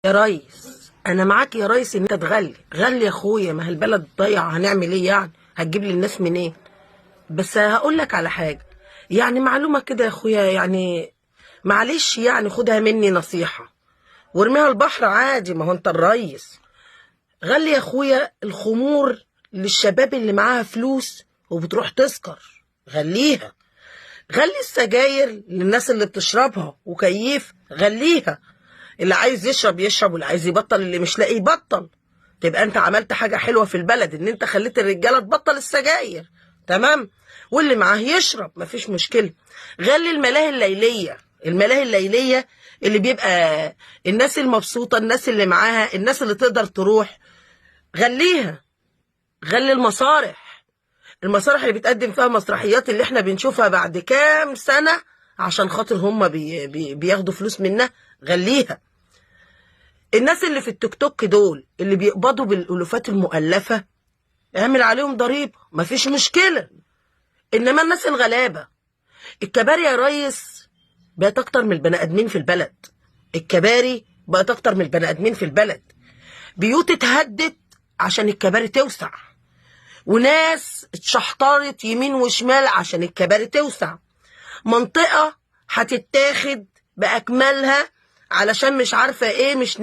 يا ريس انا معاك يا ريس ان انت تغلي يا اخويا، ما هي البلد ضايعه، هنعمل ايه يعني؟ هتجيب لي الناس منين؟ بس هقول لك على حاجه، يعني معلومه كده يا اخويا، يعني معلش يعني خدها مني نصيحه وارميها البحر عادي، ما هو انت الريس. غلي يا اخويا الخمور للشباب اللي معاها فلوس وبتروح تسكر، غليها. غلي السجاير للناس اللي بتشربها وكيف، غليها. اللي عايز يشرب يشرب، واللي عايز يبطل اللي مش لاقي يبطل. تبقى انت عملت حاجة حلوة في البلد، ان انت خليت الرجالة تبطل السجاير، تمام؟ واللي معاه يشرب، مفيش مشكلة. غلي الملاهي الليلية، الملاهي الليلية اللي بيبقى الناس المبسوطة، الناس اللي معاها، الناس اللي تقدر تروح، غليها. غلي المسارح اللي بتقدم فيها مسرحيات اللي احنا بنشوفها بعد كام سنة عشان خاطر هم بياخدوا فلوس منها، غليها. الناس اللي في التيك توك دول اللي بيقبضوا بالالوفات المؤلفه، اعمل عليهم ضريبه، مفيش مشكله. انما الناس الغلابه، الكباري يا ريس بقت اكتر من البني ادمين في البلد. الكباري بقت اكتر من البني ادمين في البلد. بيوت اتهدت عشان الكباري توسع، وناس اتشحطرت يمين وشمال عشان الكباري توسع. منطقه هتتاخد باكملها علشان مش عارفه ايه، مش